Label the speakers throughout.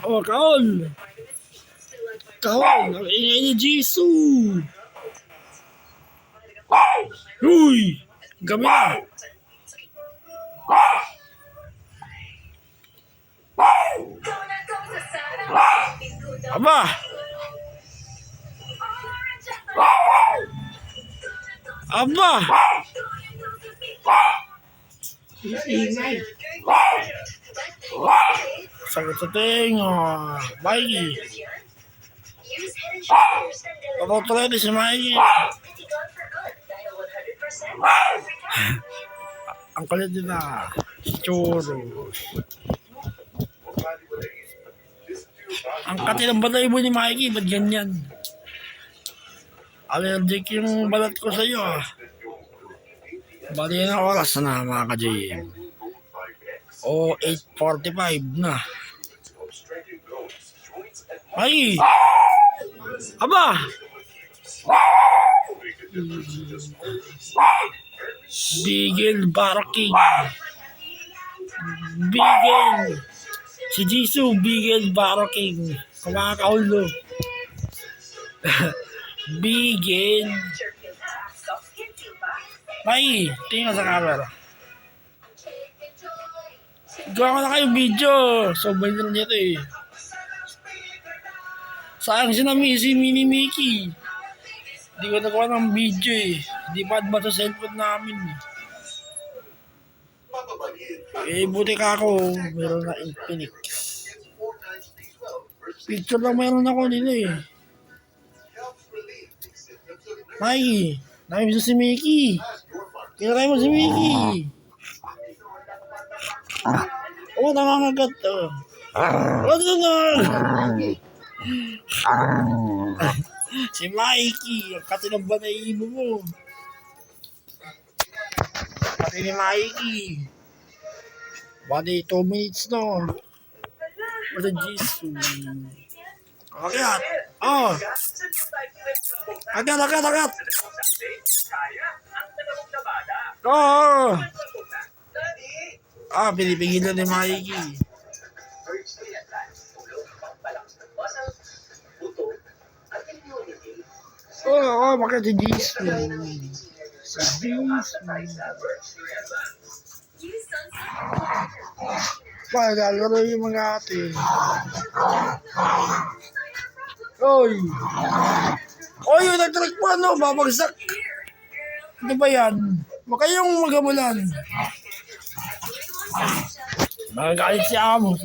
Speaker 1: Oh, kaon! Kaon! Ang ingay ni Jisoo! Uy! Gabi na! Aba! Aba!
Speaker 2: Ingay.
Speaker 1: Sakit sa tenga. Mikey. Papatrete si Mikey. Ang kulit nila. Choro. Ang kati ng balayibo ni Mikey. Ba't ganyan? Allergic yung balat ko sa iyo ah. Bali na oras na mga ka-JM. O 8:45 na. Ay! Aba! Bigel Barking. Bigel. Si Jisoo Bigel Barking. Kumakaulo. Bigel. Ay, tingnan sa camera. Gawa ko na kayo video. Sobrang nila nito eh. Sayang si Mini Mickey. Hindi ko nagawa ng video eh. Hindi pa ba sa cellphone namin eh. Eh, buti ka ako. Meron na Infinix. Picture lang meron ako nila eh. Mikey, nakimiss si Mickey. Kinakay mo si Mickey. Oh, nangangagat. Oh, si Mikey, ang kati ng balayibo mo. Kati ni Mikey. Bali, 2 minutes no. What a Jisoo. Akyat. Oh. Akyat. Oh. Ah, pinipigilan ni Mikey. Oh, bakit si Jisoo? Si Jisoo. Lalaro yung mga ate. Oy! Oy, yung nag-track mo ano, babagsak. Ano ba yan? Huwag kayong magamulan. Magagalit si Amo.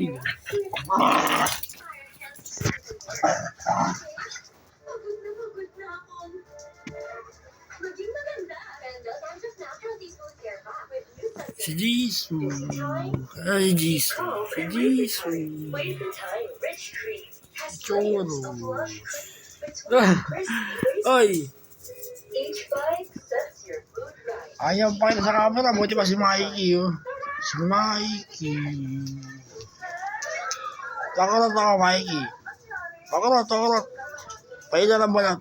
Speaker 1: Si Jisoo. Ay, Jisoo. Si Jisoo. Choro. Ay. Ayaw pa kita sa camera. Buti pa si Mikey. Oh. Si Mikey. Takarot ako, Mikey. Takarot. Paila lang balat.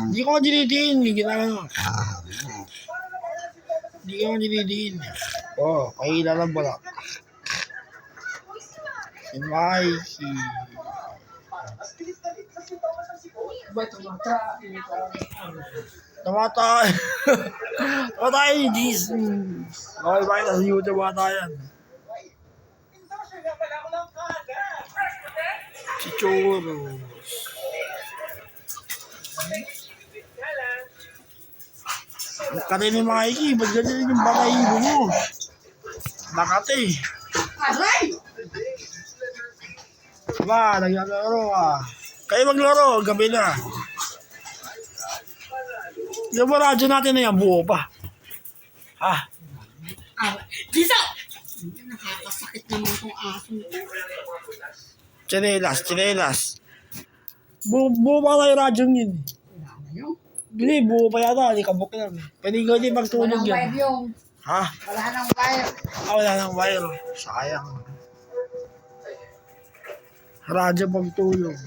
Speaker 1: Hindi ko dinidiin. Hindi ko dinidiin. Oh, paila lang balat. Si Mikey.
Speaker 2: Ba
Speaker 1: Tamatay. Tamatay ni Jisoo. Okay, bakit sa YouTube bata yan? Si Choro. Ang kati ni Mikey, ba't ganyan yung balayibo mo? Nakati.
Speaker 2: Aray!
Speaker 1: Ba, nagyalaro ka. Kayo maglaro, gabi na. Yung mga radyo natin na yan, buo pa. Ha?
Speaker 2: Jisoo! Nakakasakit naman itong aso.
Speaker 1: Chinelas. Buo pa tayo radyo yun.
Speaker 2: Wala na yun.
Speaker 1: Hindi, buo pa yata. Hindi kabok lang. Pwede ko hindi magtulog
Speaker 2: Walang wire
Speaker 1: yan.
Speaker 2: yung.
Speaker 1: Ha?
Speaker 2: Wala nang wire.
Speaker 1: Wala nang wire. Sayang. Radyo pagtulog.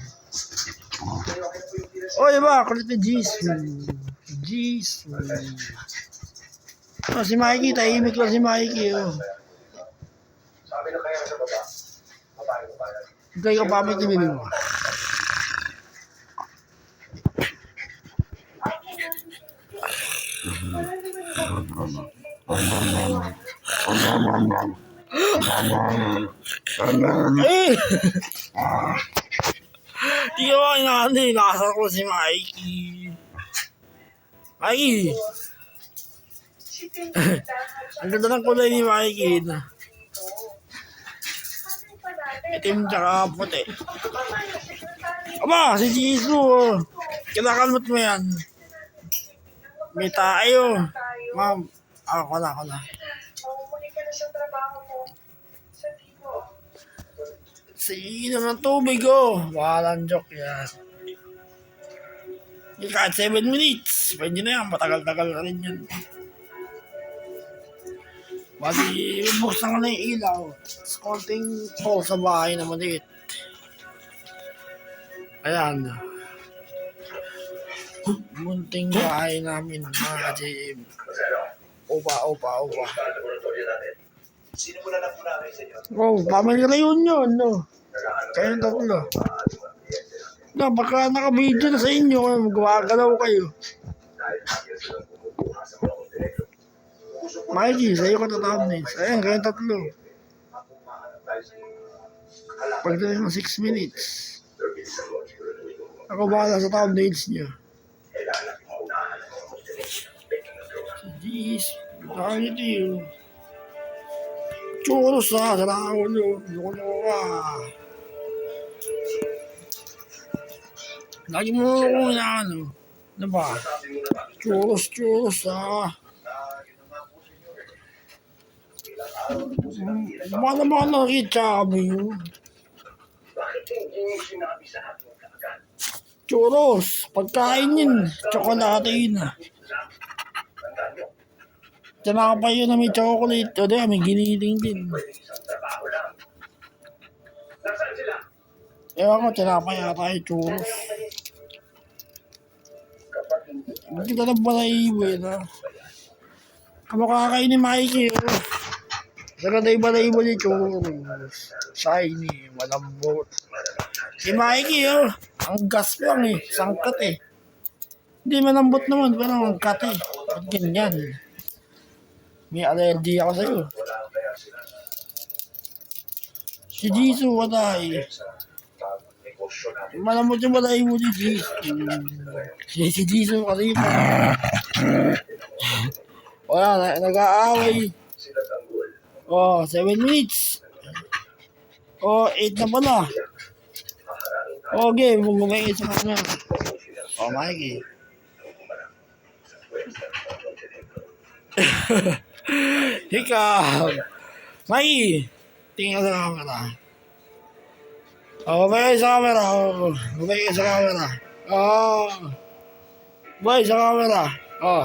Speaker 1: Oy, ba? Kulit ni Jisoo. Oh, si Mikey. Tahimik lang si Mikey. Oh. Ikaw yung pamit ni Bibi mo. Eh! Di ko ba inaano eh. Nakasal ko si Mikey. Mikey! Ang ganda ng kulay ni Mikey. Itim tsaka puti. Aba, si Jisoo. Kinakalmot mo yan. May tayo. Ma'am, ako na.
Speaker 3: Muli ka na sa trabaho mo. Sabi mo.
Speaker 1: Sige naman tubig oh. Walang joke yan. Yung kahit 7 minutes. Pwede na yan. Matagal-tagal na rin yan. Bali, buksan ko na yung ilaw. Tapos konting pole sa bahay na maliit. Ayan. Munting bahay namin, mga ka-JM. Opa.
Speaker 4: Sino mo na lang muna kayo sa inyo?
Speaker 1: Oh, family reunion, no? Kayong tatlo. No, baka naka-video na sa inyo, magwagalaw kayo. Mikey, sa'yo ka tatapnis. Ayan, kayong tatlo. Pagdating ng 6 minutes. Ako bahala sa thumbnails niyo. Jeez, bakit yun? Churros ha, sa ulo. Lolo ka. Lagi mo ako inaano. Ano ba? Churros ha. Baka naman nakikita kami yun.
Speaker 4: Bakit hindi mo sinabi sa akin kaagad?
Speaker 1: Churros, pagkain yun. Tsokolate yun ha.
Speaker 4: Tandaan nyo,
Speaker 1: Tsaka pa yun na may chocolate. O di, may giniling din.
Speaker 4: isang trabaho lang. Nasaan sila?
Speaker 1: Ewan ko, tinapa yata yung churros.
Speaker 4: Kapag hindi
Speaker 1: Hindi ka na balahibo yun ha. Kamukha kayo ni Mikey oh. Nagaday balahibo ni churros. Shiny, malambot. Si Mikey oh. Ang gas lang eh. Sangkat eh. Hindi malambot naman, pero ang kat eh. Ba't ganyan? May allergy ako sa'yo.
Speaker 4: wala kaya sila
Speaker 1: Si Jisoo, watay.
Speaker 4: sa bagong negosyo natin.
Speaker 1: Malambot yung balahibo ni Jisoo. Si Jisoo kasi pa. Wala, nag-aaway.
Speaker 4: Sila tanggol.
Speaker 1: Oh, 7 minutes. Oh, 8 na pala. Okay, bumugay sa kanya. Oh, Mikey. Ikaw. Mikey, tingin ka sa camera. Oh, bumay sa camera. Oh, bumay sa camera. Oh. Bumay sa camera. Oh.